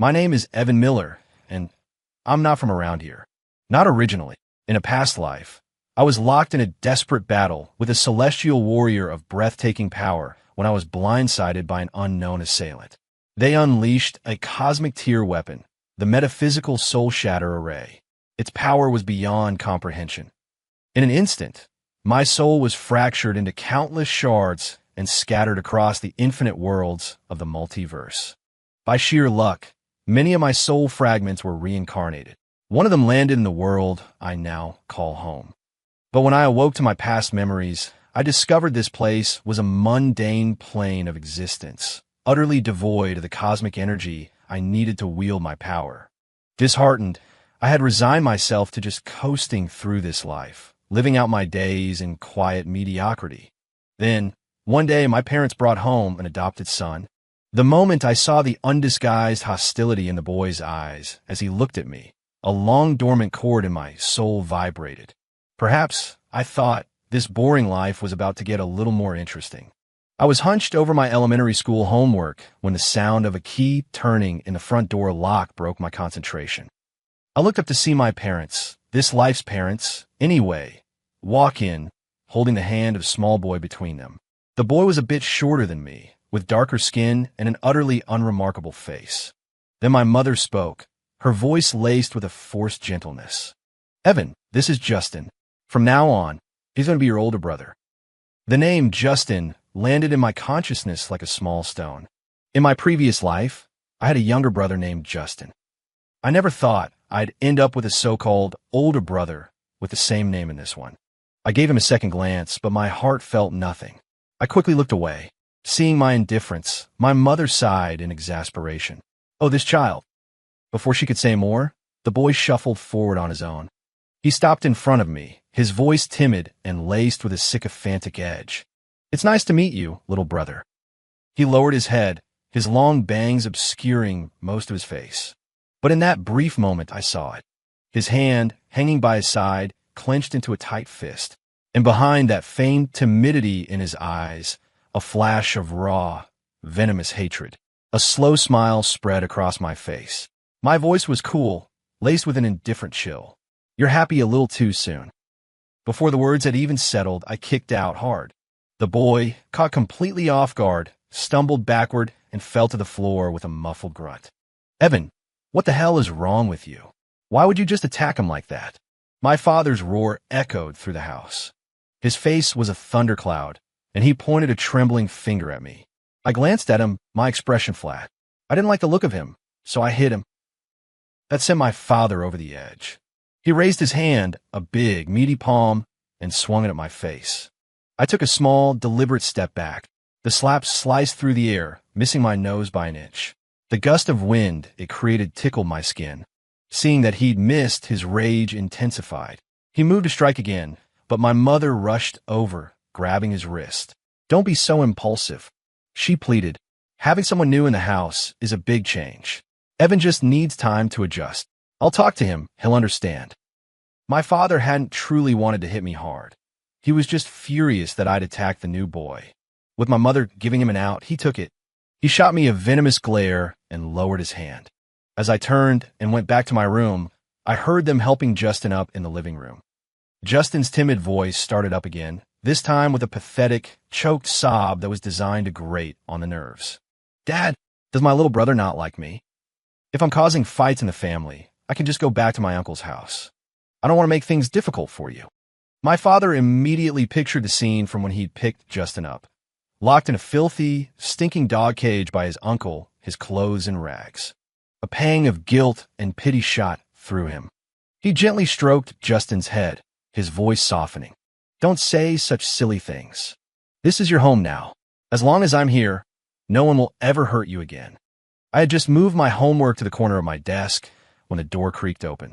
My name is Evan Miller, and I'm not from around here. Not originally. In a past life, I was locked in a desperate battle with a celestial warrior of breathtaking power when I was blindsided by an unknown assailant. They unleashed a cosmic tier weapon, the metaphysical soul shatter array. Its power was beyond comprehension. In an instant, my soul was fractured into countless shards and scattered across the infinite worlds of the multiverse. By sheer luck, many of my soul fragments were reincarnated. One of them landed in the world I now call home. But when I awoke to my past memories, I discovered this place was a mundane plane of existence, utterly devoid of the cosmic energy I needed to wield my power. Disheartened, I had resigned myself to just coasting through this life, living out my days in quiet mediocrity. Then, one day, my parents brought home an adopted son. The moment I saw the undisguised hostility in the boy's eyes as he looked at me, a long dormant chord in my soul vibrated. Perhaps, I thought, this boring life was about to get a little more interesting. I was hunched over my elementary school homework when the sound of a key turning in the front door lock broke my concentration. I looked up to see my parents, this life's parents, anyway, walk in, holding the hand of a small boy between them. The boy was a bit shorter than me, with darker skin and an utterly unremarkable face. Then my mother spoke, her voice laced with a forced gentleness. "Evan, this is Justin. From now on, he's going to be your older brother." The name Justin landed in my consciousness like a small stone. In my previous life, I had a younger brother named Justin. I never thought I'd end up with a so-called older brother with the same name in this one. I gave him a second glance, but my heart felt nothing. I quickly looked away. Seeing my indifference, my mother sighed in exasperation. "Oh, this child." Before she could say more, the boy shuffled forward on his own. He stopped in front of me, his voice timid and laced with a sycophantic edge. "It's nice to meet you, little brother." He lowered his head, his long bangs obscuring most of his face. But in that brief moment, I saw it. His hand, hanging by his side, clenched into a tight fist. And behind that feigned timidity in his eyes, a flash of raw, venomous hatred. A slow smile spread across my face. My voice was cool, laced with an indifferent chill. "You're happy a little too soon." Before the words had even settled, I kicked out hard. The boy, caught completely off guard, stumbled backward and fell to the floor with a muffled grunt. "Evan, what the hell is wrong with you? Why would you just attack him like that?" My father's roar echoed through the house. His face was a thundercloud, and he pointed a trembling finger at me. I glanced at him, my expression flat. I didn't like the look of him, so I hit him. That sent my father over the edge. He raised his hand, a big, meaty palm, and swung it at my face. I took a small, deliberate step back. The slap sliced through the air, missing my nose by an inch. The gust of wind it created tickled my skin. Seeing that he'd missed, his rage intensified. He moved to strike again, but my mother rushed over, grabbing his wrist. "Don't be so impulsive," she pleaded. "Having someone new in the house is a big change. Evan just needs time to adjust. I'll talk to him, he'll understand." My father hadn't truly wanted to hit me hard. He was just furious that I'd attacked the new boy. With my mother giving him an out, he took it. He shot me a venomous glare and lowered his hand. As I turned and went back to my room, I heard them helping Justin up in the living room. Justin's timid voice started up again, this time with a pathetic, choked sob that was designed to grate on the nerves. "Dad, does my little brother not like me? If I'm causing fights in the family, I can just go back to my uncle's house. I don't want to make things difficult for you." My father immediately pictured the scene from when he'd picked Justin up, locked in a filthy, stinking dog cage by his uncle, his clothes in rags. A pang of guilt and pity shot through him. He gently stroked Justin's head, his voice softening. "Don't say such silly things. This is your home now. As long as I'm here, no one will ever hurt you again." I had just moved my homework to the corner of my desk when the door creaked open.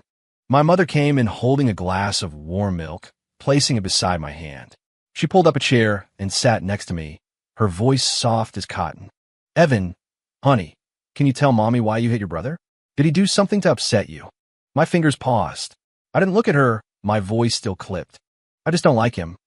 My mother came in holding a glass of warm milk, placing it beside my hand. She pulled up a chair and sat next to me, her voice soft as cotton. "Evan, honey, can you tell Mommy why you hit your brother? Did he do something to upset you?" My fingers paused. I didn't look at her, my voice still clipped. "I just don't like him.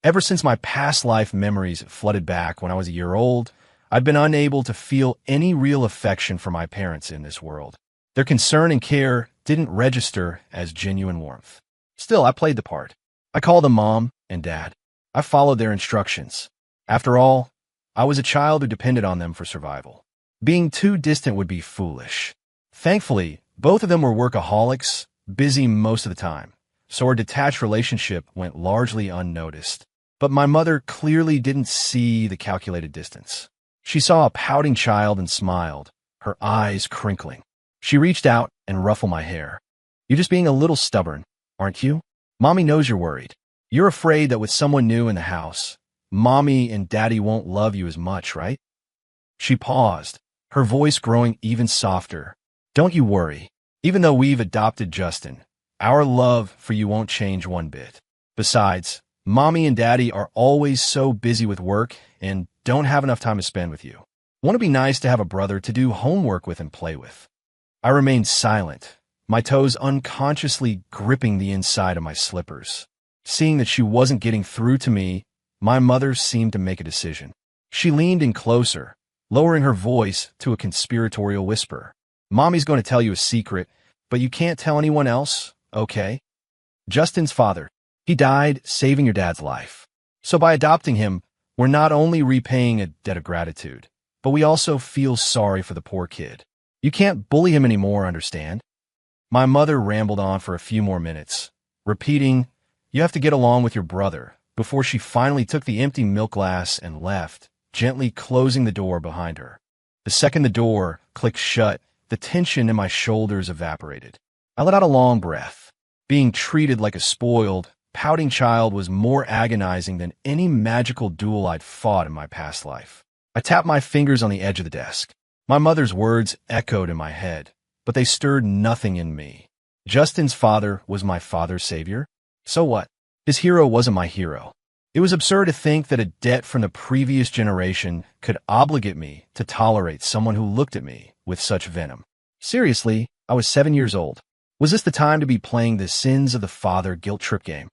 Ever since my past life memories flooded back when I was a year old, I'd been unable to feel any real affection for my parents in this world. Their concern and care didn't register as genuine warmth. Still, I played the part. I called them Mom and Dad. I followed their instructions. After all, I was a child who depended on them for survival. Being too distant would be foolish. Thankfully, both of them were workaholics, busy most of the time, so our detached relationship went largely unnoticed. But my mother clearly didn't see the calculated distance. She saw a pouting child and smiled, her eyes crinkling. She reached out and ruffled my hair. "You're just being a little stubborn, aren't you? Mommy knows you're worried. You're afraid that with someone new in the house, Mommy and Daddy won't love you as much, right?" She paused, her voice growing even softer. "Don't you worry. Even though we've adopted Justin, our love for you won't change one bit. Besides, Mommy and Daddy are always so busy with work and don't have enough time to spend with you. Won't it be nice to have a brother to do homework with and play with?" I remained silent, my toes unconsciously gripping the inside of my slippers. Seeing that she wasn't getting through to me, my mother seemed to make a decision. She leaned in closer, lowering her voice to a conspiratorial whisper. "Mommy's going to tell you a secret, but you can't tell anyone else, okay? Justin's father, he died saving your dad's life. So by adopting him, we're not only repaying a debt of gratitude, but we also feel sorry for the poor kid. You can't bully him anymore, understand?" My mother rambled on for a few more minutes, repeating, "You have to get along with your brother," before she finally took the empty milk glass and left, gently closing the door behind her. The second the door clicked shut, the tension in my shoulders evaporated. I let out a long breath. Being treated like a spoiled, pouting child was more agonizing than any magical duel I'd fought in my past life. I tapped my fingers on the edge of the desk. My mother's words echoed in my head, but they stirred nothing in me. Justin's father was my father's savior? So what? His hero wasn't my hero. It was absurd to think that a debt from the previous generation could obligate me to tolerate someone who looked at me with such venom. Seriously, I was 7 years old. Was this the time to be playing the sins of the father guilt trip game?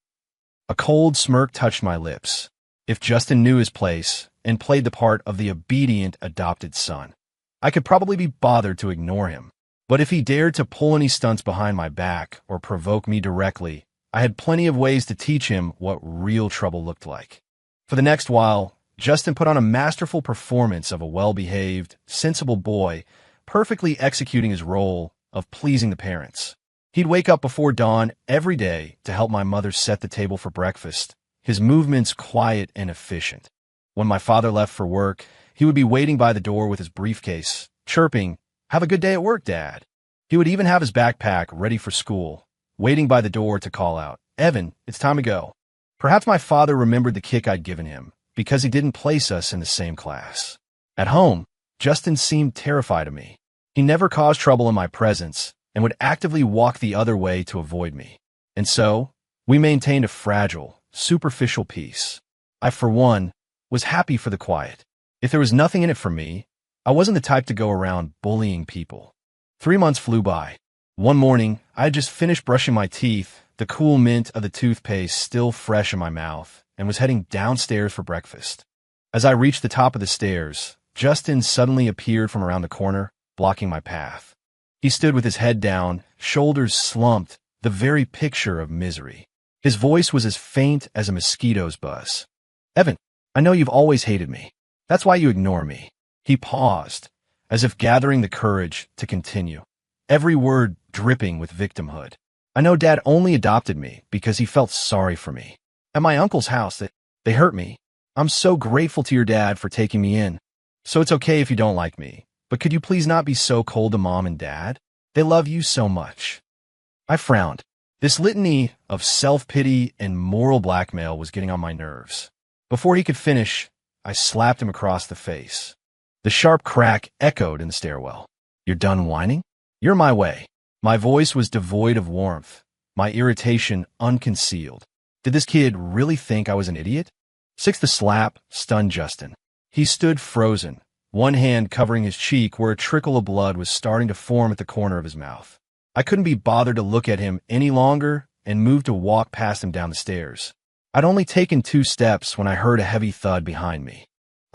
A cold smirk touched my lips. If Justin knew his place and played the part of the obedient adopted son, I could probably be bothered to ignore him. But if he dared to pull any stunts behind my back or provoke me directly, I had plenty of ways to teach him what real trouble looked like. For the next while, Justin put on a masterful performance of a well-behaved, sensible boy, perfectly executing his role of pleasing the parents. He'd wake up before dawn every day to help my mother set the table for breakfast, his movements quiet and efficient. When my father left for work, he would be waiting by the door with his briefcase, chirping, "Have a good day at work, Dad." He would even have his backpack ready for school, waiting by the door to call out, "Evan, it's time to go." Perhaps my father remembered the kick I'd given him, because he didn't place us in the same class. At home, Justin seemed terrified of me. He never caused trouble in my presence, and would actively walk the other way to avoid me. And so, we maintained a fragile, superficial peace. I, for one, was happy for the quiet. If there was nothing in it for me, I wasn't the type to go around bullying people. 3 months flew by. One morning, I had just finished brushing my teeth, the cool mint of the toothpaste still fresh in my mouth, and was heading downstairs for breakfast. As I reached the top of the stairs, Justin suddenly appeared from around the corner, blocking my path. He stood with his head down, shoulders slumped, the very picture of misery. His voice was as faint as a mosquito's buzz. "Evan, I know you've always hated me. That's why you ignore me." He paused, as if gathering the courage to continue, every word dripping with victimhood. "I know Dad only adopted me because he felt sorry for me. At my uncle's house, they hurt me. I'm so grateful to your dad for taking me in. So it's okay if you don't like me, but could you please not be so cold to Mom and Dad? They love you so much." I frowned. This litany of self-pity and moral blackmail was getting on my nerves. Before he could finish, I slapped him across the face. The sharp crack echoed in the stairwell. "You're done whining? You're my way." My voice was devoid of warmth, my irritation unconcealed. Did this kid really think I was an idiot? The slap stunned Justin. He stood frozen, one hand covering his cheek where a trickle of blood was starting to form at the corner of his mouth. I couldn't be bothered to look at him any longer and moved to walk past him down the stairs. I'd only taken 2 steps when I heard a heavy thud behind me.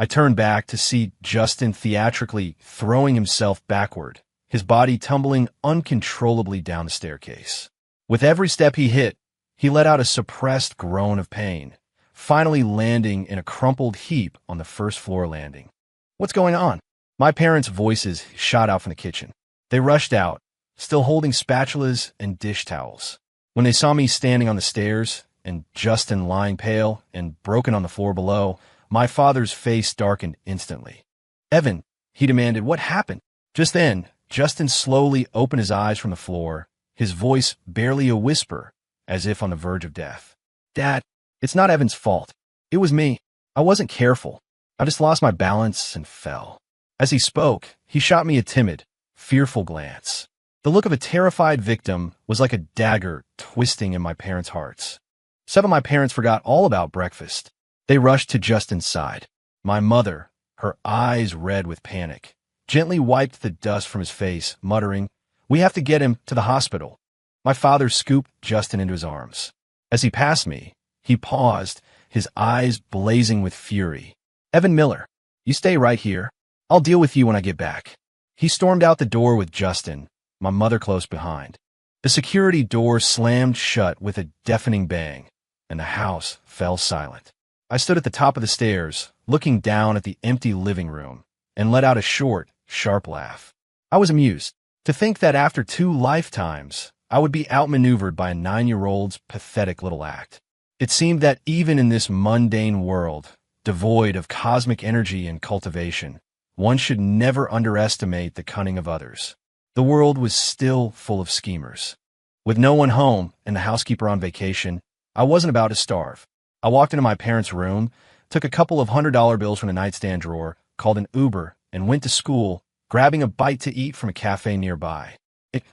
I turned back to see Justin theatrically throwing himself backward, his body tumbling uncontrollably down the staircase. With every step he hit, he let out a suppressed groan of pain, finally landing in a crumpled heap on the first floor landing. "What's going on?" My parents' voices shot out from the kitchen. They rushed out, still holding spatulas and dish towels. When they saw me standing on the stairs and Justin lying pale and broken on the floor below, my father's face darkened instantly. "Evan," he demanded, "what happened?" Just then, Justin slowly opened his eyes from the floor, his voice barely a whisper, as if on the verge of death. "Dad, it's not Evan's fault. It was me. I wasn't careful. I just lost my balance and fell." As he spoke, he shot me a timid, fearful glance. The look of a terrified victim was like a dagger twisting in my parents' hearts. Some of my parents forgot all about breakfast. They rushed to Justin's side. My mother, her eyes red with panic, gently wiped the dust from his face, muttering, "We have to get him to the hospital." My father scooped Justin into his arms. As he passed me, he paused, his eyes blazing with fury. "Evan Miller, you stay right here. I'll deal with you when I get back." He stormed out the door with Justin, my mother close behind. The security door slammed shut with a deafening bang, and the house fell silent. I stood at the top of the stairs, looking down at the empty living room, and let out a short, sharp laugh. I was amused to think that after 2 lifetimes, I would be outmaneuvered by a 9-year-old's pathetic little act. It seemed that even in this mundane world, devoid of cosmic energy and cultivation, one should never underestimate the cunning of others. The world was still full of schemers. With no one home and the housekeeper on vacation, I wasn't about to starve. I walked into my parents' room, took a couple of $100 bills from the nightstand drawer, called an Uber, and went to school, grabbing a bite to eat from a cafe nearby.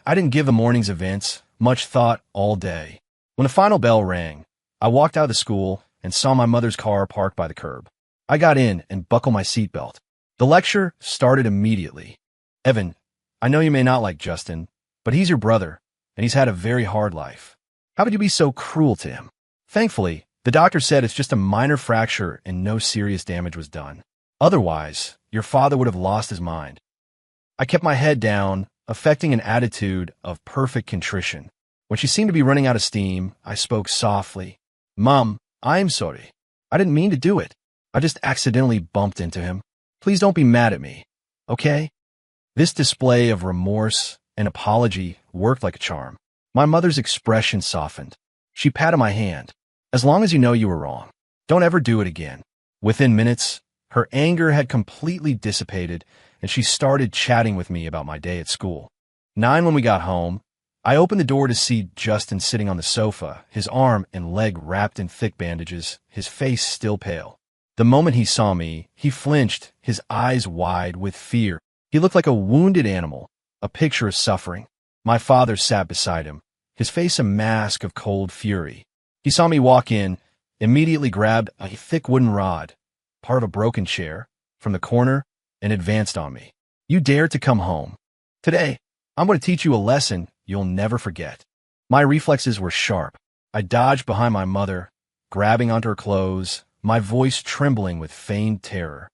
I didn't give the morning's events much thought all day. When the final bell rang, I walked out of the school and saw my mother's car parked by the curb. I got in and buckled my seatbelt. The lecture started immediately. "Evan, I know you may not like Justin, but he's your brother, and he's had a very hard life. How could you be so cruel to him? Thankfully, the doctor said it's just a minor fracture and no serious damage was done. Otherwise, your father would have lost his mind." I kept my head down, affecting an attitude of perfect contrition. When she seemed to be running out of steam, I spoke softly. "Mom, I'm sorry. I didn't mean to do it. I just accidentally bumped into him. Please don't be mad at me, okay?" This display of remorse and apology worked like a charm. My mother's expression softened. She patted my hand. "As long as you know you were wrong, don't ever do it again." Within minutes, her anger had completely dissipated, and she started chatting with me about my day at school. 9 when we got home, I opened the door to see Justin sitting on the sofa, his arm and leg wrapped in thick bandages, his face still pale. The moment he saw me, he flinched, his eyes wide with fear. He looked like a wounded animal, a picture of suffering. My father sat beside him, his face a mask of cold fury. He saw me walk in, immediately grabbed a thick wooden rod, part of a broken chair, from the corner, and advanced on me. "You dared to come home. Today, I'm going to teach you a lesson you'll never forget." My reflexes were sharp. I dodged behind my mother, grabbing onto her clothes, my voice trembling with feigned terror.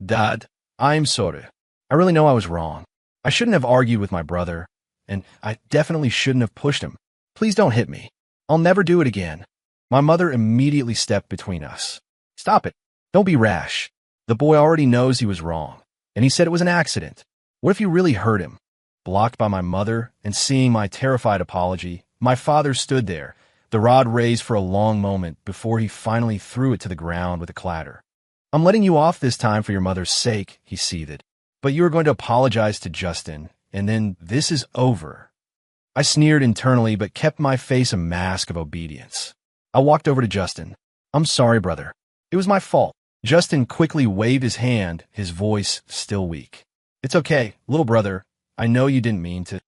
"Dad, I'm sorry. I really know I was wrong. I shouldn't have argued with my brother, and I definitely shouldn't have pushed him. Please don't hit me. I'll never do it again." My mother immediately stepped between us. "Stop it. Don't be rash. The boy already knows he was wrong, and he said it was an accident. What if you really hurt him?" Blocked by my mother and seeing my terrified apology, my father stood there, the rod raised for a long moment before he finally threw it to the ground with a clatter. "I'm letting you off this time for your mother's sake," he seethed. "But you are going to apologize to Justin, and then this is over." I sneered internally but kept my face a mask of obedience. I walked over to Justin. "I'm sorry, brother. It was my fault." Justin quickly waved his hand, his voice still weak. "It's okay, little brother. I know you didn't mean to."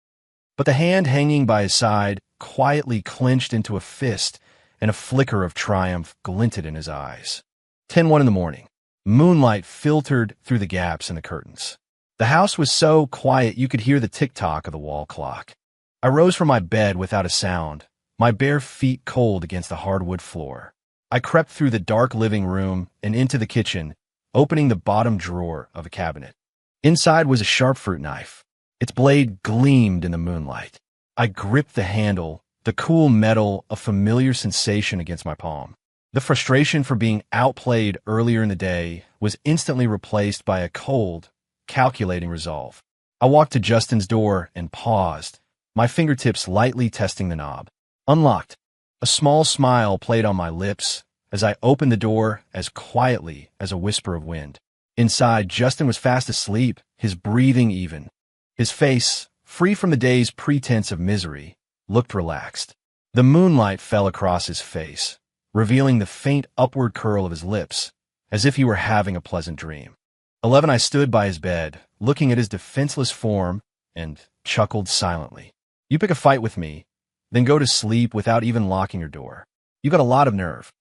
But the hand hanging by his side quietly clenched into a fist, and a flicker of triumph glinted in his eyes. 10:01 in the morning. Moonlight filtered through the gaps in the curtains. The house was so quiet you could hear the tick-tock of the wall clock. I rose from my bed without a sound, my bare feet cold against the hardwood floor. I crept through the dark living room and into the kitchen, opening the bottom drawer of a cabinet. Inside was a sharp fruit knife. Its blade gleamed in the moonlight. I gripped the handle, the cool metal a familiar sensation against my palm. The frustration for being outplayed earlier in the day was instantly replaced by a cold, calculating resolve. I walked to Justin's door and paused, my fingertips lightly testing the knob. Unlocked. A small smile played on my lips as I opened the door as quietly as a whisper of wind. Inside, Justin was fast asleep, his breathing even. His face, free from the day's pretense of misery, looked relaxed. The moonlight fell across his face, revealing the faint upward curl of his lips, as if he were having a pleasant dream. 11. I stood by his bed, looking at his defenseless form, and chuckled silently. You pick a fight with me, then go to sleep without even locking your door. You got a lot of nerve.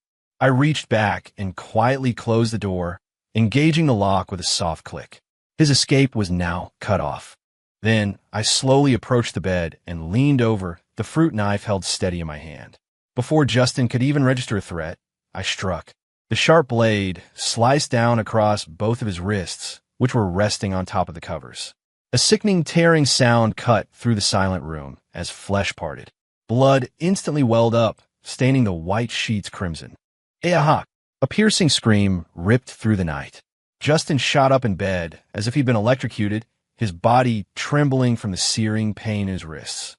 I reached back and quietly closed the door, engaging the lock with a soft click. His escape was now cut off. Then I slowly approached the bed and leaned over, the fruit knife held steady in my hand. Before Justin could even register a threat, I struck. The sharp blade sliced down across both of his wrists, which were resting on top of the covers. A sickening tearing sound cut through the silent room as flesh parted. Blood instantly welled up, staining the white sheets crimson. Aha! A piercing scream ripped through the night. Justin shot up in bed as if he'd been electrocuted, his body trembling from the searing pain in his wrists.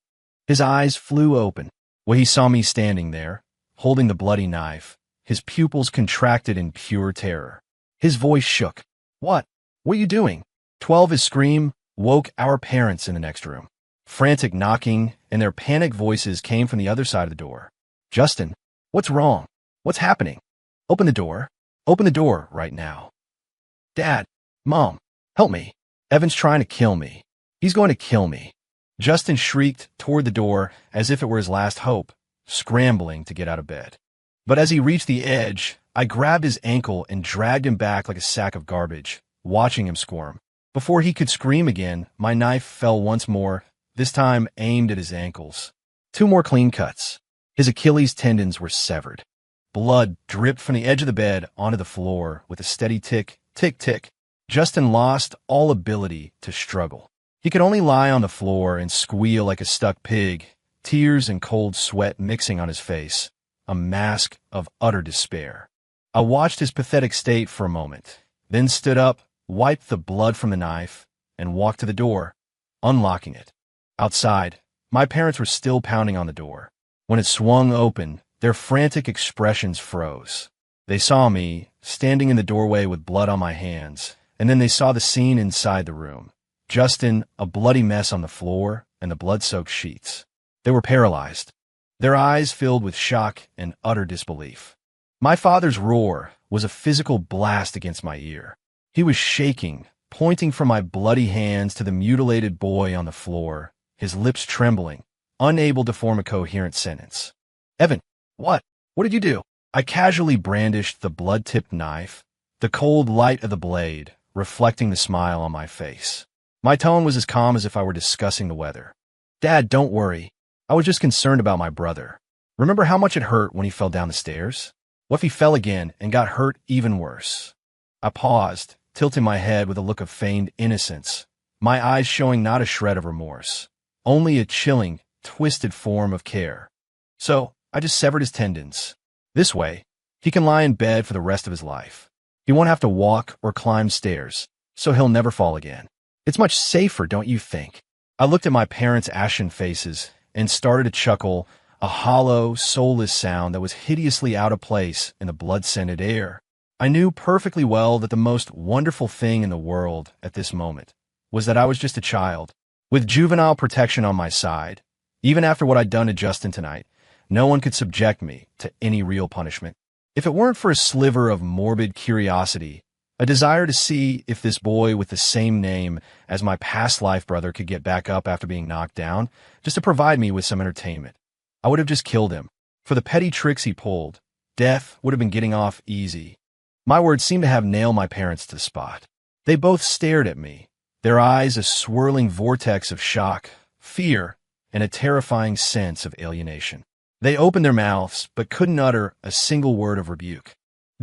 His eyes flew open when he saw me standing there, holding the bloody knife, his pupils contracted in pure terror. His voice shook. What are you doing? 12. His scream woke our parents in the next room. Frantic knocking and their panicked voices came from the other side of the door. Justin, what's wrong? What's happening? Open the door. Open the door right now. Dad, Mom, help me. Evan's trying to kill me. He's going to kill me. Justin shrieked toward the door as if it were his last hope, scrambling to get out of bed. But as he reached the edge, I grabbed his ankle and dragged him back like a sack of garbage, watching him squirm. Before he could scream again, my knife fell once more, this time aimed at his ankles. 2 more clean cuts. His Achilles tendons were severed. Blood dripped from the edge of the bed onto the floor with a steady tick, tick, tick. Justin lost all ability to struggle. He could only lie on the floor and squeal like a stuck pig, tears and cold sweat mixing on his face, a mask of utter despair. I watched his pathetic state for a moment, then stood up, wiped the blood from the knife, and walked to the door, unlocking it. Outside, my parents were still pounding on the door. When it swung open, their frantic expressions froze. They saw me, standing in the doorway with blood on my hands, and then they saw the scene inside the room. Justin, a bloody mess on the floor, and the blood-soaked sheets. They were paralyzed, their eyes filled with shock and utter disbelief. My father's roar was a physical blast against my ear. He was shaking, pointing from my bloody hands to the mutilated boy on the floor, his lips trembling, unable to form a coherent sentence. Evan, what? What did you do? I casually brandished the blood-tipped knife, the cold light of the blade reflecting the smile on my face. My tone was as calm as if I were discussing the weather. Dad, don't worry. I was just concerned about my brother. Remember how much it hurt when he fell down the stairs? What if he fell again and got hurt even worse? I paused, tilting my head with a look of feigned innocence, my eyes showing not a shred of remorse, only a chilling, twisted form of care. So, I just severed his tendons. This way, he can lie in bed for the rest of his life. He won't have to walk or climb stairs, so he'll never fall again. It's much safer, don't you think? I looked at my parents' ashen faces and started to chuckle, a hollow, soulless sound that was hideously out of place in the blood-scented air. I knew perfectly well that the most wonderful thing in the world at this moment was that I was just a child, with juvenile protection on my side. Even after what I'd done to Justin tonight, no one could subject me to any real punishment. If it weren't for a sliver of morbid curiosity, a desire to see if this boy with the same name as my past life brother could get back up after being knocked down, just to provide me with some entertainment, I would have just killed him. For the petty tricks he pulled, death would have been getting off easy. My words seemed to have nailed my parents to the spot. They both stared at me, their eyes a swirling vortex of shock, fear, and a terrifying sense of alienation. They opened their mouths, but couldn't utter a single word of rebuke.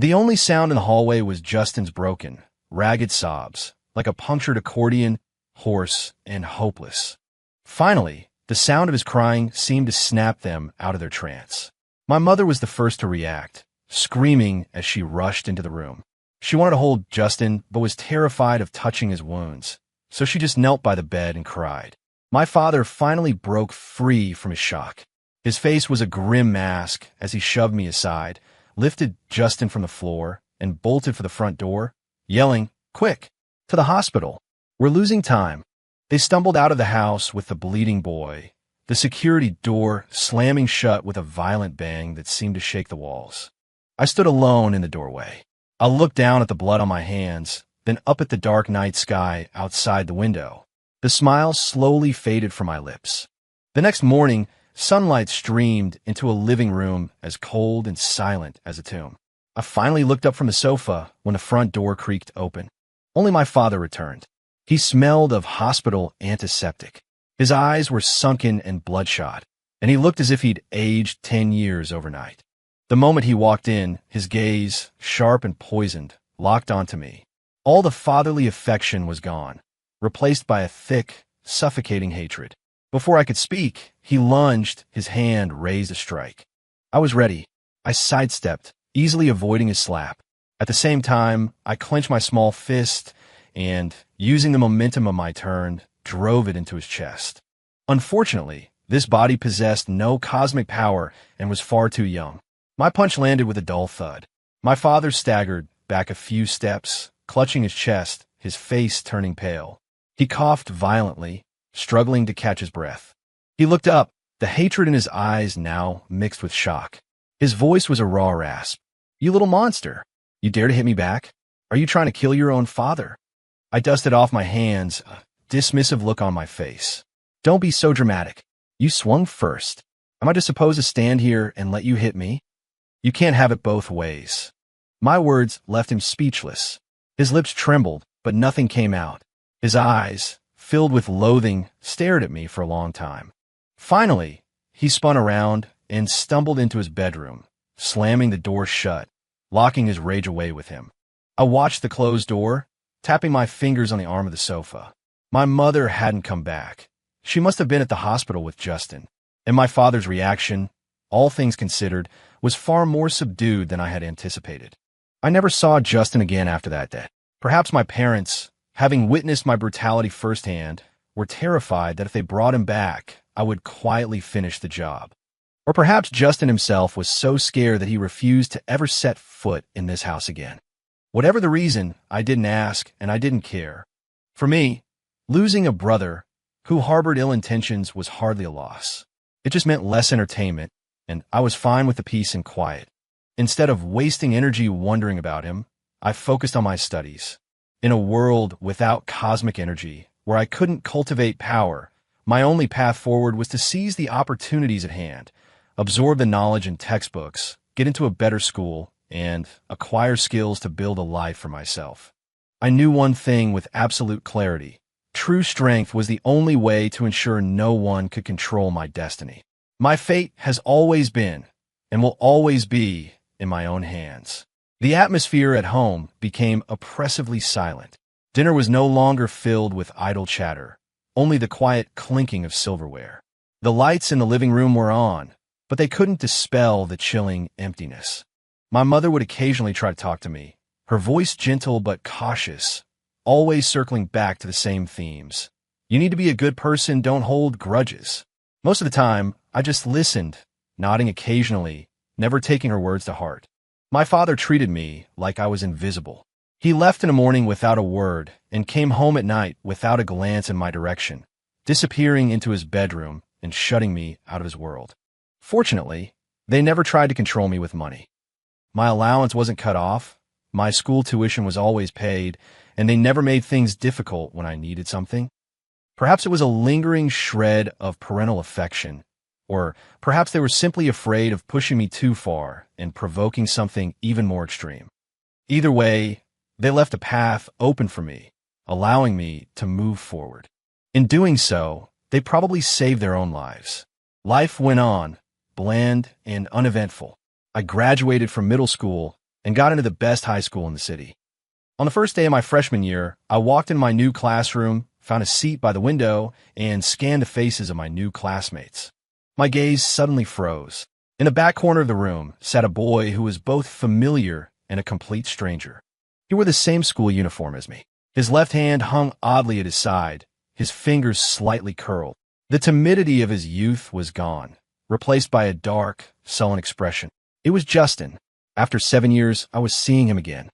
The only sound in the hallway was Justin's broken, ragged sobs, like a punctured accordion, hoarse and hopeless. Finally, the sound of his crying seemed to snap them out of their trance. My mother was the first to react, screaming as she rushed into the room. She wanted to hold Justin, but was terrified of touching his wounds, so she just knelt by the bed and cried. My father finally broke free from his shock. His face was a grim mask as he shoved me aside, lifted Justin from the floor, and bolted for the front door, yelling, "Quick! To the hospital! We're losing time!" They stumbled out of the house with the bleeding boy, the security door slamming shut with a violent bang that seemed to shake the walls. I stood alone in the doorway. I looked down at the blood on my hands, then up at the dark night sky outside the window. The smile slowly faded from my lips. The next morning, sunlight streamed into a living room as cold and silent as a tomb. I finally looked up from the sofa when the front door creaked open. Only my father returned. He smelled of hospital antiseptic. His eyes were sunken and bloodshot, and he looked as if he'd aged 10 years overnight. The moment he walked in, his gaze, sharp and poisoned, locked onto me. All the fatherly affection was gone, replaced by a thick, suffocating hatred. Before I could speak, he lunged, his hand raised to strike. I was ready. I sidestepped, easily avoiding his slap. At the same time, I clenched my small fist and, using the momentum of my turn, drove it into his chest. Unfortunately, this body possessed no cosmic power and was far too young. My punch landed with a dull thud. My father staggered back a few steps, clutching his chest, his face turning pale. He coughed violently, struggling to catch his breath. He looked up, the hatred in his eyes now mixed with shock. His voice was a raw rasp. "You little monster! You dare to hit me back? Are you trying to kill your own father?" I dusted off my hands, a dismissive look on my face. "Don't be so dramatic. You swung first. Am I just supposed to stand here and let you hit me? You can't have it both ways." My words left him speechless. His lips trembled, but nothing came out. His eyes, filled with loathing, stared at me for a long time. Finally, he spun around and stumbled into his bedroom, slamming the door shut, locking his rage away with him. I watched the closed door, tapping my fingers on the arm of the sofa. My mother hadn't come back. She must have been at the hospital with Justin. And my father's reaction, all things considered, was far more subdued than I had anticipated. I never saw Justin again after that day. Perhaps my parents, having witnessed my brutality firsthand, were terrified that if they brought him back, I would quietly finish the job. Or perhaps Justin himself was so scared that he refused to ever set foot in this house again. Whatever the reason, I didn't ask and I didn't care. For me, losing a brother who harbored ill intentions was hardly a loss. It just meant less entertainment, and I was fine with the peace and quiet. Instead of wasting energy wondering about him, I focused on my studies. In a world without cosmic energy, where I couldn't cultivate power, my only path forward was to seize the opportunities at hand, absorb the knowledge in textbooks, get into a better school, and acquire skills to build a life for myself. I knew one thing with absolute clarity. True strength was the only way to ensure no one could control my destiny. My fate has always been, and will always be, in my own hands. The atmosphere at home became oppressively silent. Dinner was no longer filled with idle chatter, only the quiet clinking of silverware. The lights in the living room were on, but they couldn't dispel the chilling emptiness. My mother would occasionally try to talk to me, her voice gentle but cautious, always circling back to the same themes. You need to be a good person, don't hold grudges. Most of the time, I just listened, nodding occasionally, never taking her words to heart. My father treated me like I was invisible. He left in the morning without a word and came home at night without a glance in my direction, disappearing into his bedroom and shutting me out of his world. Fortunately, they never tried to control me with money. My allowance wasn't cut off, my school tuition was always paid, and they never made things difficult when I needed something. Perhaps it was a lingering shred of parental affection, or perhaps they were simply afraid of pushing me too far and provoking something even more extreme. Either way, they left a path open for me, allowing me to move forward. In doing so, they probably saved their own lives. Life went on, bland and uneventful. I graduated from middle school and got into the best high school in the city. On the first day of my freshman year, I walked in my new classroom, found a seat by the window, and scanned the faces of my new classmates. My gaze suddenly froze. In the back corner of the room sat a boy who was both familiar and a complete stranger. He wore the same school uniform as me. His left hand hung oddly at his side, his fingers slightly curled. The timidity of his youth was gone, replaced by a dark, sullen expression. It was Justin. After 7 years, I was seeing him again.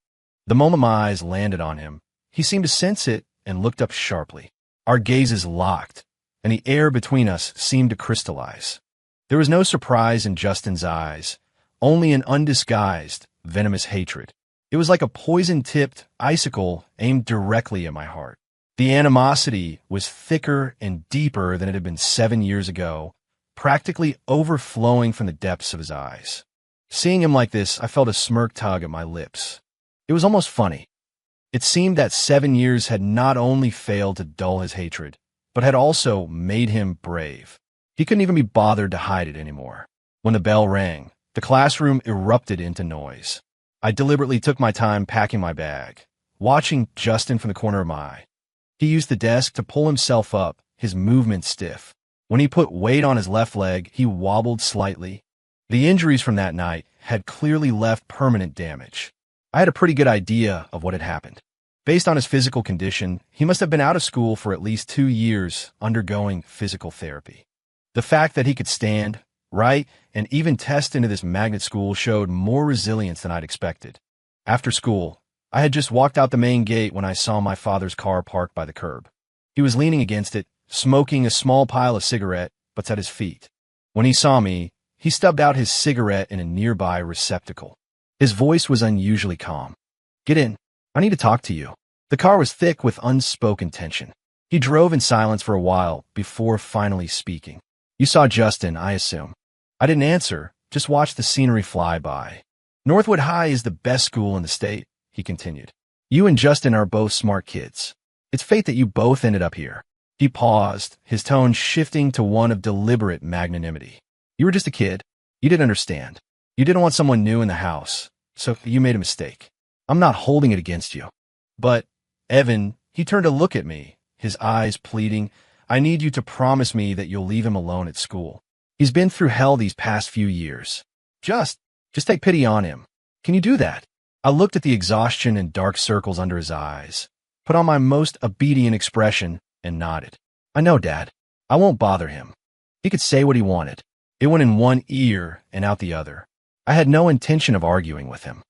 The moment my eyes landed on him, he seemed to sense it and looked up sharply. Our gazes locked, and the air between us seemed to crystallize. There was no surprise in Justin's eyes, only an undisguised, venomous hatred. It was like a poison-tipped icicle aimed directly at my heart. The animosity was thicker and deeper than it had been 7 years ago, practically overflowing from the depths of his eyes. Seeing him like this, I felt a smirk tug at my lips. It was almost funny. It seemed that 7 years had not only failed to dull his hatred, but had also made him brave. He couldn't even be bothered to hide it anymore. When the bell rang, the classroom erupted into noise. I deliberately took my time packing my bag, watching Justin from the corner of my eye. He used the desk to pull himself up, his movements stiff. When he put weight on his left leg, he wobbled slightly. The injuries from that night had clearly left permanent damage. I had a pretty good idea of what had happened. Based on his physical condition, he must have been out of school for at least 2 years, undergoing physical therapy. The fact that he could stand, write, and even test into this magnet school showed more resilience than I'd expected. After school, I had just walked out the main gate when I saw my father's car parked by the curb. He was leaning against it, smoking a small pile of cigarette butts at his feet. When he saw me, he stubbed out his cigarette in a nearby receptacle. His voice was unusually calm. "Get in. I need to talk to you." The car was thick with unspoken tension. He drove in silence for a while before finally speaking. "You saw Justin, I assume." I didn't answer, just watched the scenery fly by. "Northwood High is the best school in the state," he continued. "You and Justin are both smart kids. It's fate that you both ended up here." He paused, his tone shifting to one of deliberate magnanimity. "You were just a kid. You didn't understand. You didn't want someone new in the house, so you made a mistake. I'm not holding it against you. But, Evan," he turned to look at me, his eyes pleading, "I need you to promise me that you'll leave him alone at school. He's been through hell these past few years. Just take pity on him. Can you do that?" I looked at the exhaustion and dark circles under his eyes, put on my most obedient expression, and nodded. "I know, Dad. I won't bother him. He could say what he wanted." It went in one ear and out the other. I had no intention of arguing with him.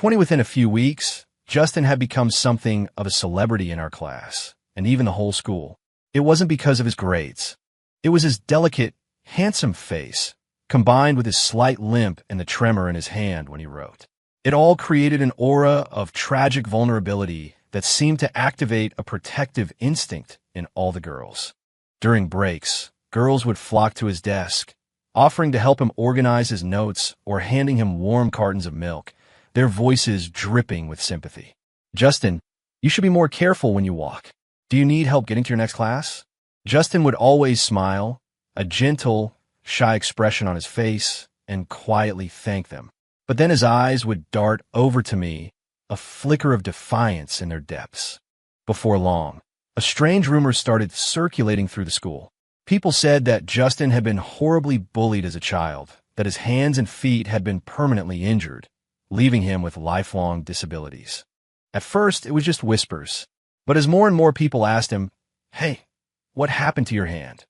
Within a few weeks, Justin had become something of a celebrity in our class, and even the whole school. It wasn't because of his grades. It was his delicate, handsome face, combined with his slight limp and the tremor in his hand when he wrote. It all created an aura of tragic vulnerability that seemed to activate a protective instinct in all the girls. During breaks, girls would flock to his desk, offering to help him organize his notes or handing him warm cartons of milk, their voices dripping with sympathy. "Justin, you should be more careful when you walk. Do you need help getting to your next class?" Justin would always smile, a gentle, shy expression on his face, and quietly thank them. But then his eyes would dart over to me, a flicker of defiance in their depths. Before long, a strange rumor started circulating through the school. People said that Justin had been horribly bullied as a child, that his hands and feet had been permanently injured, leaving him with lifelong disabilities. At first, it was just whispers, but as more and more people asked him, "Hey, what happened to your hand?"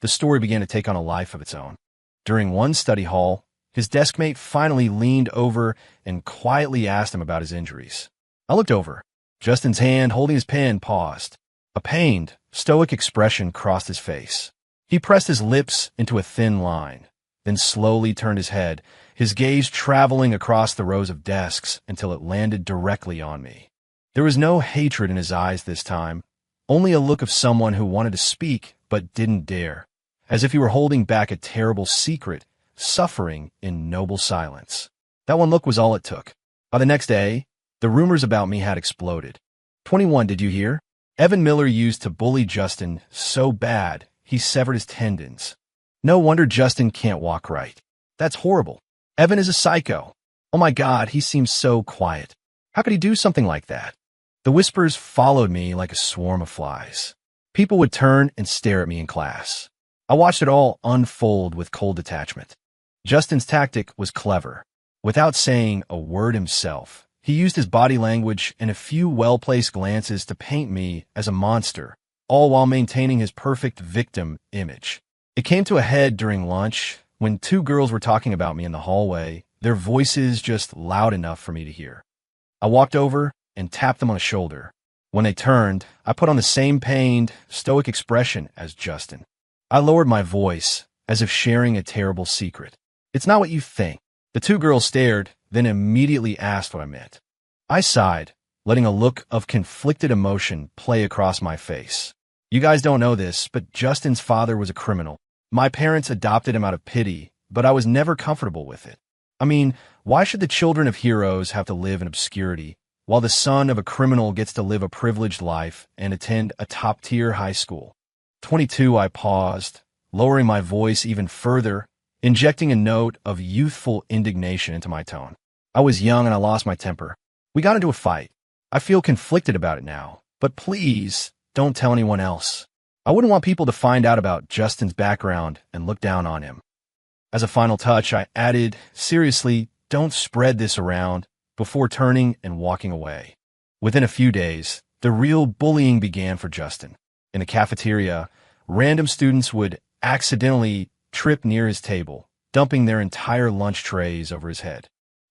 the story began to take on a life of its own. During one study hall, his deskmate finally leaned over and quietly asked him about his injuries. I looked over. Justin's hand holding his pen paused. A pained, stoic expression crossed his face. He pressed his lips into a thin line, then slowly turned his head, his gaze traveling across the rows of desks until it landed directly on me. There was no hatred in his eyes this time, only a look of someone who wanted to speak but didn't dare, as if he were holding back a terrible secret, suffering in noble silence. That one look was all it took. By the next day, the rumors about me had exploded. 21, did you hear? Evan Miller used to bully Justin so bad he severed his tendons. No wonder Justin can't walk right. That's horrible. Evan is a psycho. Oh my God, he seems so quiet. How could he do something like that? The whispers followed me like a swarm of flies. People would turn and stare at me in class. I watched it all unfold with cold detachment. Justin's tactic was clever. Without saying a word himself, he used his body language and a few well-placed glances to paint me as a monster, all while maintaining his perfect victim image. It came to a head during lunch when two girls were talking about me in the hallway, their voices just loud enough for me to hear. I walked over and tapped them on the shoulder. When they turned, I put on the same pained, stoic expression as Justin. I lowered my voice, as if sharing a terrible secret. It's not what you think. The two girls stared, then immediately asked what I meant. I sighed, letting a look of conflicted emotion play across my face. You guys don't know this, but Justin's father was a criminal. My parents adopted him out of pity, but I was never comfortable with it. I mean, why should the children of heroes have to live in obscurity, while the son of a criminal gets to live a privileged life and attend a top-tier high school? 22, I paused, lowering my voice even further, injecting a note of youthful indignation into my tone. I was young and I lost my temper. We got into a fight. I feel conflicted about it now, but please don't tell anyone else. I wouldn't want people to find out about Justin's background and look down on him. As a final touch, I added, seriously, don't spread this around, before turning and walking away. Within a few days, the real bullying began for Justin. In the cafeteria, random students would accidentally trip near his table, dumping their entire lunch trays over his head.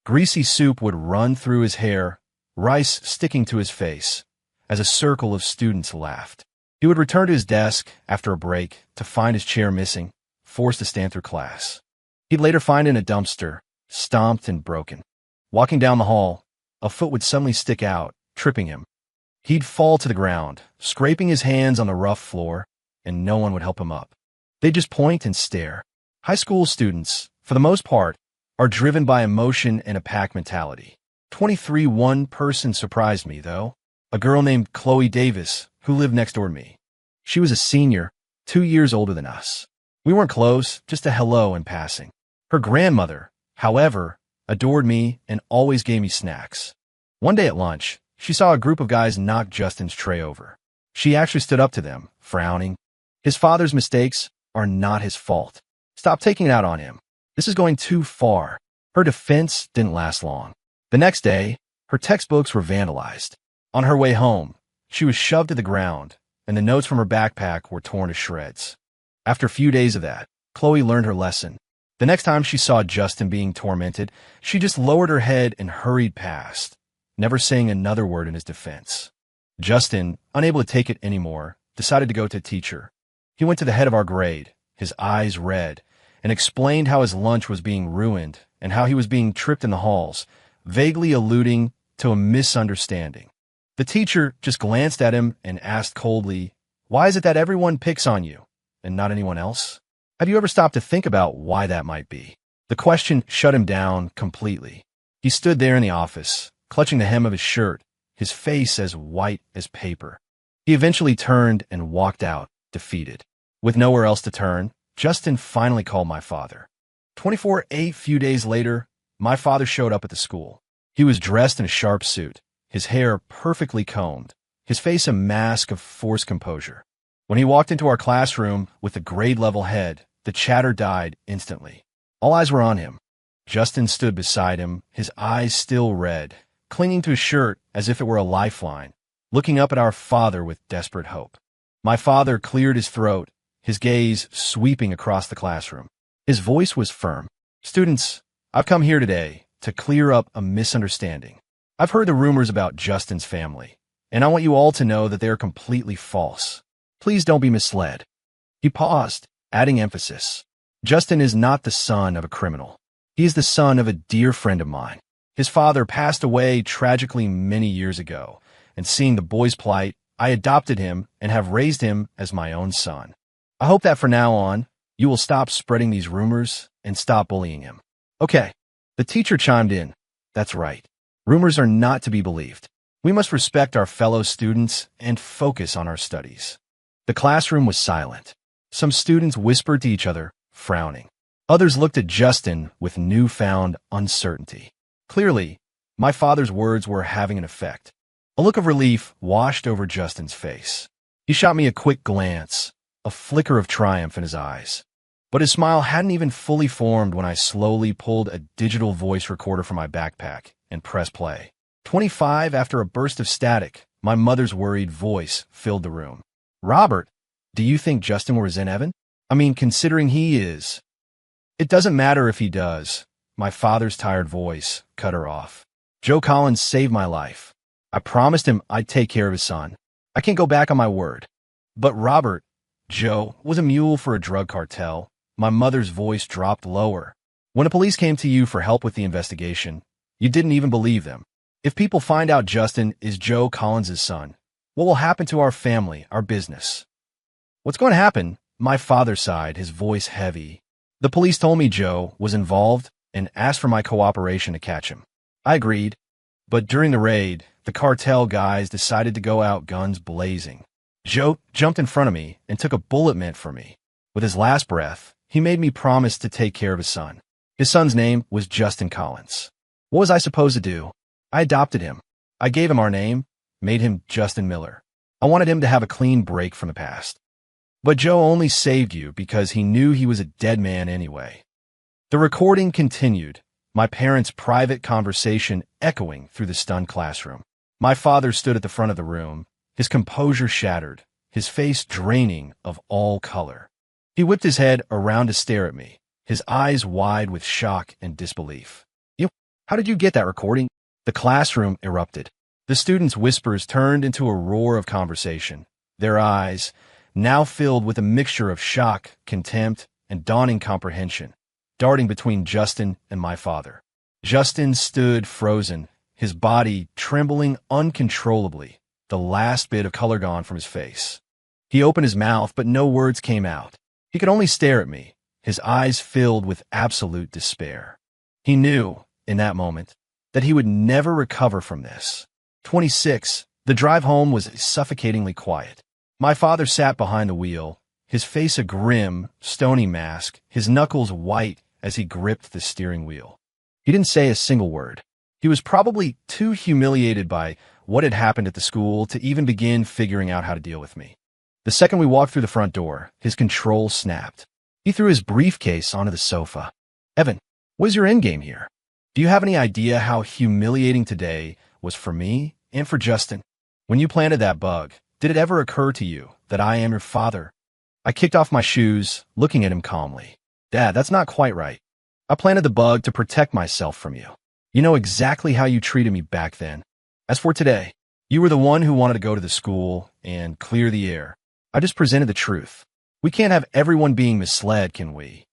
Greasy soup would run through his hair, rice sticking to his face, as a circle of students laughed. He would return to his desk after a break to find his chair missing, forced to stand through class. He'd later find it in a dumpster, stomped and broken. Walking down the hall, a foot would suddenly stick out, tripping him. He'd fall to the ground, scraping his hands on the rough floor, and no one would help him up. They'd just point and stare. High school students, for the most part, are driven by emotion and a pack mentality. 23, one person surprised me, though. A girl named Chloe Davis, who lived next door to me. She was a senior, 2 years older than us. We weren't close, just a hello in passing. Her grandmother, however, adored me and always gave me snacks. One day at lunch, she saw a group of guys knock Justin's tray over. She actually stood up to them, frowning. His father's mistakes are not his fault. Stop taking it out on him. This is going too far. Her defense didn't last long. The next day, her textbooks were vandalized. On her way home, she was shoved to the ground, and the notes from her backpack were torn to shreds. After a few days of that, Chloe learned her lesson. The next time she saw Justin being tormented, she just lowered her head and hurried past, never saying another word in his defense. Justin, unable to take it anymore, decided to go to a teacher. He went to the head of our grade, his eyes red, and explained how his lunch was being ruined and how he was being tripped in the halls, vaguely alluding to a misunderstanding. The teacher just glanced at him and asked coldly, "Why is it that everyone picks on you and not anyone else? Have you ever stopped to think about why that might be?" The question shut him down completely. He stood there in the office, clutching the hem of his shirt, his face as white as paper. He eventually turned and walked out, defeated. With nowhere else to turn, Justin finally called my father. 24, a few days later, my father showed up at the school. He was dressed in a sharp suit, his hair perfectly combed, his face a mask of forced composure. When he walked into our classroom with a grade-level head, the chatter died instantly. All eyes were on him. Justin stood beside him, his eyes still red, clinging to his shirt as if it were a lifeline, looking up at our father with desperate hope. My father cleared his throat, his gaze sweeping across the classroom. His voice was firm. "Students, I've come here today to clear up a misunderstanding. I've heard the rumors about Justin's family, and I want you all to know that they are completely false. Please don't be misled." He paused, adding emphasis. "Justin is not the son of a criminal. He is the son of a dear friend of mine. His father passed away tragically many years ago, and seeing the boy's plight, I adopted him and have raised him as my own son. I hope that from now on, you will stop spreading these rumors and stop bullying him." "Okay." The teacher chimed in. "That's right. Rumors are not to be believed. We must respect our fellow students and focus on our studies." The classroom was silent. Some students whispered to each other, frowning. Others looked at Justin with newfound uncertainty. Clearly, my father's words were having an effect. A look of relief washed over Justin's face. He shot me a quick glance, a flicker of triumph in his eyes. But his smile hadn't even fully formed when I slowly pulled a digital voice recorder from my backpack and pressed play. 25 after a burst of static, my mother's worried voice filled the room. Robert, do you think Justin will resent Evan? I mean, considering he is. It doesn't matter if he does. My father's tired voice cut her off. Joe Collins saved my life. I promised him I'd take care of his son. I can't go back on my word. But Robert, Joe, was a mule for a drug cartel. My mother's voice dropped lower. When the police came to you for help with the investigation, you didn't even believe them. If people find out Justin is Joe Collins' son, what will happen to our family, our business? What's going to happen? My father sighed, his voice heavy. The police told me Joe was involved and asked for my cooperation to catch him. I agreed, but during the raid, the cartel guys decided to go out guns blazing. Joe jumped in front of me and took a bullet mint from me. With his last breath, he made me promise to take care of his son. His son's name was Justin Collins. What was I supposed to do? I adopted him. I gave him our name, made him Justin Miller. I wanted him to have a clean break from the past. But Joe only saved you because he knew he was a dead man anyway. The recording continued, my parents' private conversation echoing through the stunned classroom. My father stood at the front of the room, his composure shattered, his face draining of all color. He whipped his head around to stare at me, his eyes wide with shock and disbelief. How did you get that recording? The classroom erupted. The students' whispers turned into a roar of conversation, their eyes, now filled with a mixture of shock, contempt, and dawning comprehension, darting between Justin and my father. Justin stood frozen, his body trembling uncontrollably, the last bit of color gone from his face. He opened his mouth, but no words came out. He could only stare at me, his eyes filled with absolute despair. He knew, in that moment, that he would never recover from this. 26. The drive home was suffocatingly quiet. My father sat behind the wheel, his face a grim, stony mask, his knuckles white as he gripped the steering wheel. He didn't say a single word. He was probably too humiliated by what had happened at the school to even begin figuring out how to deal with me. The second we walked through the front door, his control snapped. He threw his briefcase onto the sofa. Evan, what is your endgame here? Do you have any idea how humiliating today was for me and for Justin? When you planted that bug, did it ever occur to you that I am your father? I kicked off my shoes, looking at him calmly. Dad, that's not quite right. I planted the bug to protect myself from you. You know exactly how you treated me back then. As for today, you were the one who wanted to go to the school and clear the air. I just presented the truth. We can't have everyone being misled, can we?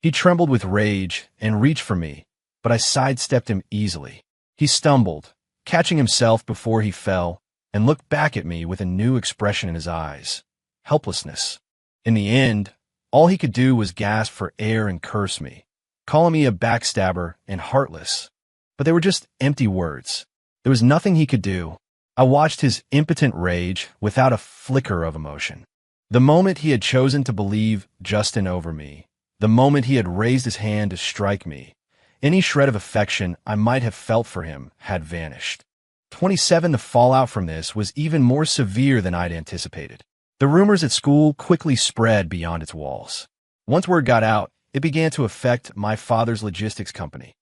He trembled with rage and reached for me, but I sidestepped him easily. He stumbled, catching himself before he fell, and looked back at me with a new expression in his eyes. Helplessness. In the end, all he could do was gasp for air and curse me, calling me a backstabber and heartless. But they were just empty words. There was nothing he could do. I watched his impotent rage without a flicker of emotion. The moment he had chosen to believe Justin over me, the moment he had raised his hand to strike me, any shred of affection I might have felt for him had vanished. 27. The fallout from this was even more severe than I'd anticipated. The rumors at school quickly spread beyond its walls. Once word got out, it began to affect my father's logistics company.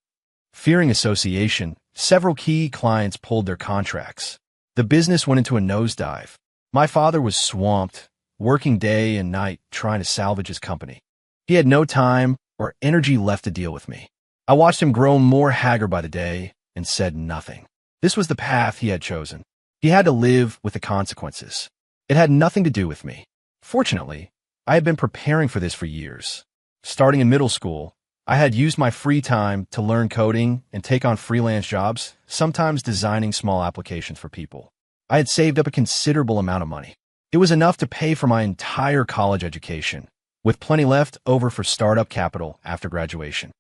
Fearing association, several key clients pulled their contracts. The business went into a nosedive. My father was swamped, working day and night trying to salvage his company. He had no time or energy left to deal with me. I watched him grow more haggard by the day and said nothing. This was the path he had chosen. He had to live with the consequences. It had nothing to do with me. Fortunately, I had been preparing for this for years. Starting in middle school, I had used my free time to learn coding and take on freelance jobs, sometimes designing small applications for people. I had saved up a considerable amount of money. It was enough to pay for my entire college education, with plenty left over for startup capital after graduation.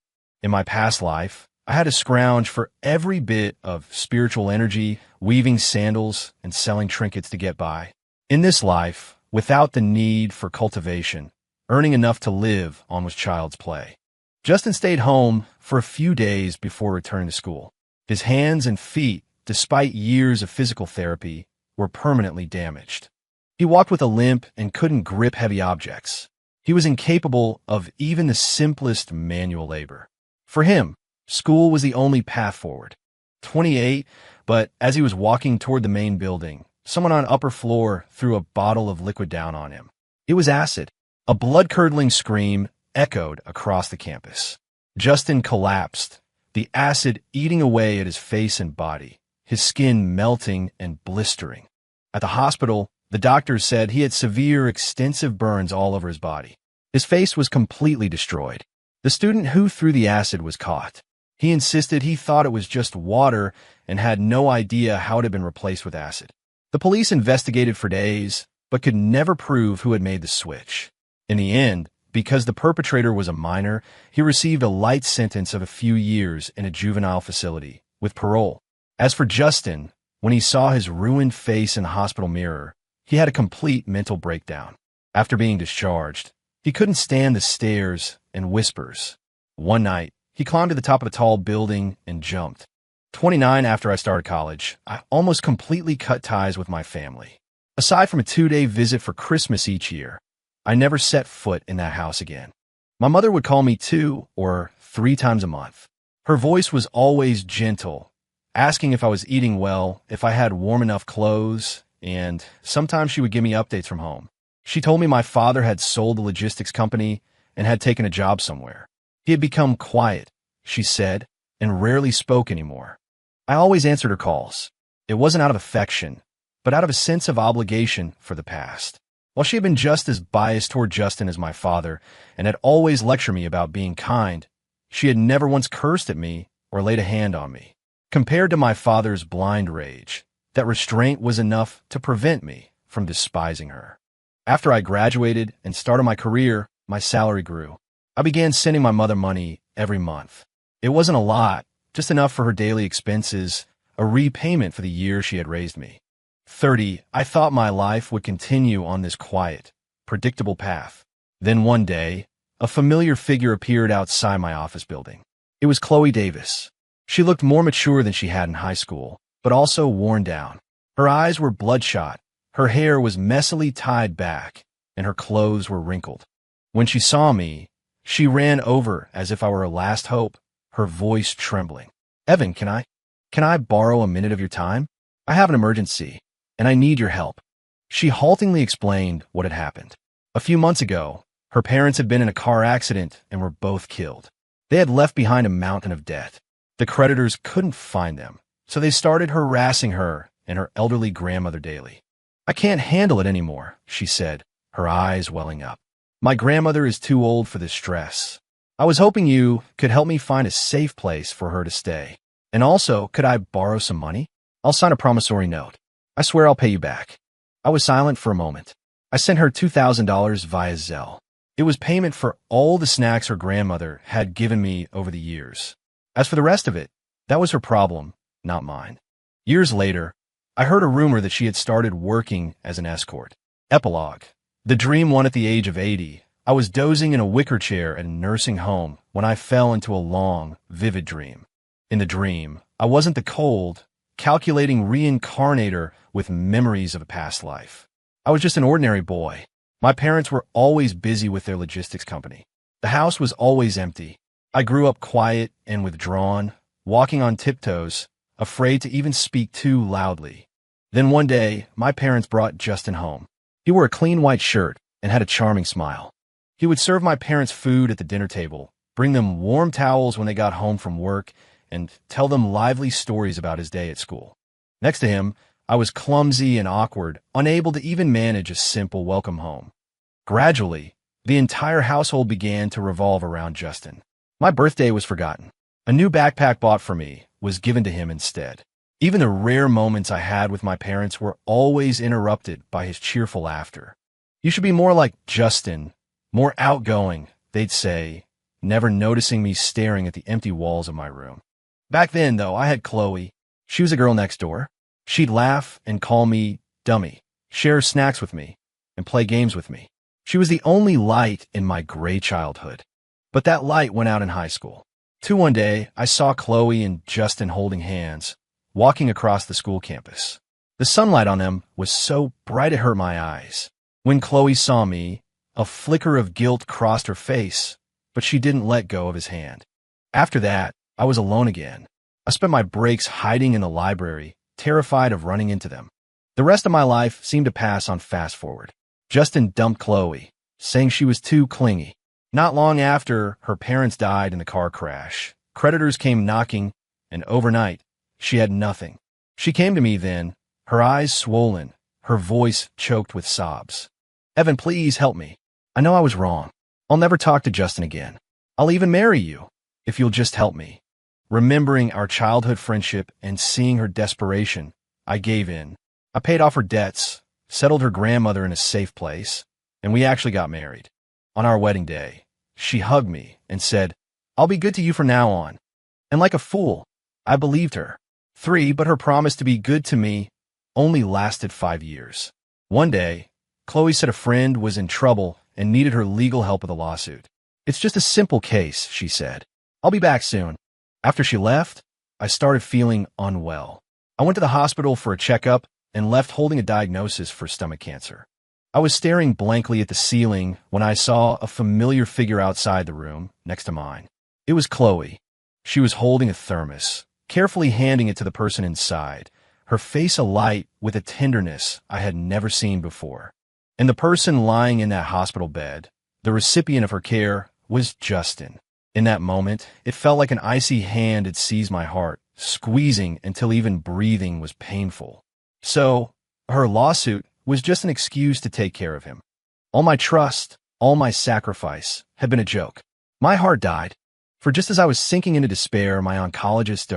In my past life, I had to scrounge for every bit of spiritual energy, weaving sandals and selling trinkets to get by. In this life, without the need for cultivation, earning enough to live on was child's play. Justin stayed home for a few days before returning to school. His hands and feet, despite years of physical therapy, were permanently damaged. He walked with a limp and couldn't grip heavy objects. He was incapable of even the simplest manual labor. For him, school was the only path forward. 28, but as he was walking toward the main building, someone on upper floor threw a bottle of liquid down on him. It was acid. A blood-curdling scream echoed across the campus. Justin collapsed, the acid eating away at his face and body, his skin melting and blistering. At the hospital, the doctors said he had severe, extensive burns all over his body. His face was completely destroyed. The student who threw the acid was caught. He insisted he thought it was just water and had no idea how it had been replaced with acid. The police investigated for days, but could never prove who had made the switch. In the end, because the perpetrator was a minor, he received a light sentence of a few years in a juvenile facility, with parole. As for Justin, when he saw his ruined face in the hospital mirror, he had a complete mental breakdown. After being discharged, he couldn't stand the stares and whispers. One night, he climbed to the top of a tall building and jumped. 29 after I started college, I almost completely cut ties with my family. Aside from a 2-day visit for Christmas each year, I never set foot in that house again. My mother would call me 2 or 3 times a month. Her voice was always gentle, asking if I was eating well, if I had warm enough clothes, and sometimes she would give me updates from home. She told me my father had sold the logistics company and had taken a job somewhere. He had become quiet, she said, and rarely spoke anymore. I always answered her calls. It wasn't out of affection, but out of a sense of obligation for the past. While she had been just as biased toward Justin as my father and had always lectured me about being kind, she had never once cursed at me or laid a hand on me. Compared to my father's blind rage, that restraint was enough to prevent me from despising her. After I graduated and started my career, my salary grew. I began sending my mother money every month. It wasn't a lot, just enough for her daily expenses, a repayment for the years she had raised me. 30, I thought my life would continue on this quiet, predictable path. Then one day, a familiar figure appeared outside my office building. It was Chloe Davis. She looked more mature than she had in high school, but also worn down. Her eyes were bloodshot, her hair was messily tied back, and her clothes were wrinkled. When she saw me, she ran over as if I were her last hope, her voice trembling. "Evan, can I borrow a minute of your time? I have an emergency, and I need your help." She haltingly explained what had happened. A few months ago, her parents had been in a car accident and were both killed. They had left behind a mountain of debt. The creditors couldn't find them, so they started harassing her and her elderly grandmother daily. "I can't handle it anymore," she said, her eyes welling up. "My grandmother is too old for this stress. I was hoping you could help me find a safe place for her to stay. And also, could I borrow some money? I'll sign a promissory note. I swear I'll pay you back." I was silent for a moment. I sent her $2,000 via Zelle. It was payment for all the snacks her grandmother had given me over the years. As for the rest of it, that was her problem, not mine. Years later, I heard a rumor that she had started working as an escort. Epilogue. The dream won at the age of 80. I was dozing in a wicker chair at a nursing home when I fell into a long, vivid dream. In the dream, I wasn't the cold, calculating reincarnator with memories of a past life. I was just an ordinary boy. My parents were always busy with their logistics company. The house was always empty. I grew up quiet and withdrawn, walking on tiptoes, afraid to even speak too loudly. Then one day, my parents brought Justin home. He wore a clean white shirt and had a charming smile. He would serve my parents food at the dinner table, bring them warm towels when they got home from work, and tell them lively stories about his day at school. Next to him, I was clumsy and awkward, unable to even manage a simple welcome home. Gradually, the entire household began to revolve around Justin. My birthday was forgotten. A new backpack bought for me was given to him instead. Even the rare moments I had with my parents were always interrupted by his cheerful laughter. "You should be more like Justin, more outgoing," they'd say, never noticing me staring at the empty walls of my room. Back then, though, I had Chloe. She was a girl next door. She'd laugh and call me dummy, share snacks with me, and play games with me. She was the only light in my gray childhood. But that light went out in high school. One day, I saw Chloe and Justin holding hands, walking across the school campus. The sunlight on them was so bright it hurt my eyes. When Chloe saw me, a flicker of guilt crossed her face, but she didn't let go of his hand. After that, I was alone again. I spent my breaks hiding in the library, terrified of running into them. The rest of my life seemed to pass on fast forward. Justin dumped Chloe, saying she was too clingy. Not long after, her parents died in the car crash. Creditors came knocking, and overnight, she had nothing. She came to me then, her eyes swollen, her voice choked with sobs. "Evan, please help me. I know I was wrong. I'll never talk to Justin again. I'll even marry you, if you'll just help me." Remembering our childhood friendship and seeing her desperation, I gave in. I paid off her debts, settled her grandmother in a safe place, and we actually got married. On our wedding day, she hugged me and said, "I'll be good to you from now on." And like a fool, I believed her. But her promise to be good to me only lasted 5 years. One day, Chloe said a friend was in trouble and needed her legal help with a lawsuit. "It's just a simple case," she said. "I'll be back soon." After she left, I started feeling unwell. I went to the hospital for a checkup and left holding a diagnosis for stomach cancer. I was staring blankly at the ceiling when I saw a familiar figure outside the room next to mine. It was Chloe. She was holding a thermos, carefully handing it to the person inside, her face alight with a tenderness I had never seen before. And the person lying in that hospital bed, the recipient of her care, was Justin. In that moment, it felt like an icy hand had seized my heart, squeezing until even breathing was painful. So, her lawsuit was just an excuse to take care of him. All my trust, all my sacrifice, had been a joke. My heart died. For just as I was sinking into despair, my oncologist,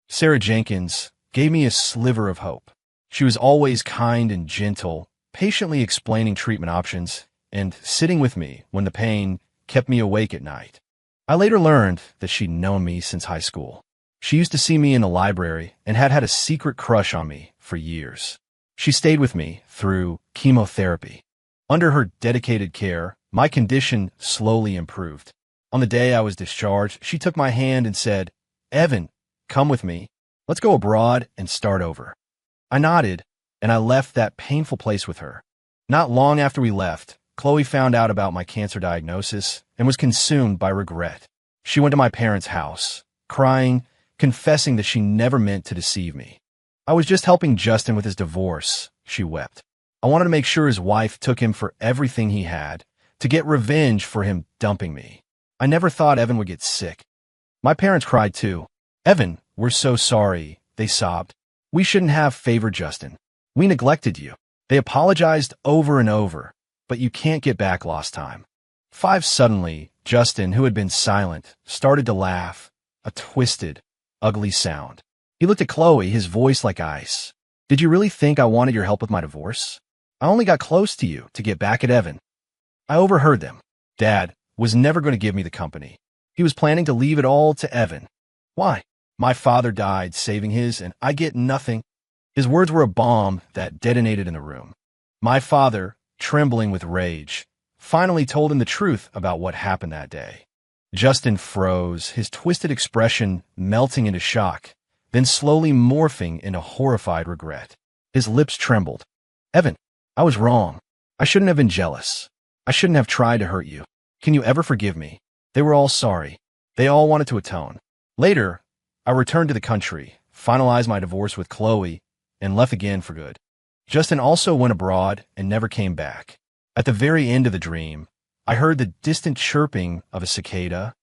Sarah Jenkins, gave me a sliver of hope. She was always kind and gentle, patiently explaining treatment options, and sitting with me when the pain kept me awake at night. I later learned that she'd known me since high school. She used to see me in the library and had had a secret crush on me for years. She stayed with me through chemotherapy. Under her dedicated care, my condition slowly improved. On the day I was discharged, she took my hand and said, "Evan, come with me. Let's go abroad and start over." I nodded, and I left that painful place with her. Not long after we left, Chloe found out about my cancer diagnosis and was consumed by regret. She went to my parents' house, crying, confessing that she never meant to deceive me. "I was just helping Justin with his divorce," she wept. "I wanted to make sure his wife took him for everything he had, to get revenge for him dumping me. I never thought Evan would get sick." My parents cried too. "Evan, we're so sorry," they sobbed. "We shouldn't have favored Justin. We neglected you." They apologized over and over, but you can't get back lost time. Suddenly, Justin, who had been silent, started to laugh, a twisted, ugly sound. He looked at Chloe, his voice like ice. "Did you really think I wanted your help with my divorce? I only got close to you to get back at Evan." I overheard them. Dad was never going to give me the company. He was planning to leave it all to Evan. Why? My father died saving his, and I get nothing. His words were a bomb that detonated in the room. My father, trembling with rage, finally told him the truth about what happened that day. Justin froze, his twisted expression melting into shock, then slowly morphing into horrified regret. His lips trembled. "Evan, I was wrong. I shouldn't have been jealous. I shouldn't have tried to hurt you. Can you ever forgive me?" They were all sorry. They all wanted to atone. Later, I returned to the country, finalized my divorce with Chloe, and left again for good. Justin also went abroad and never came back. At the very end of the dream, I heard the distant chirping of a cicada,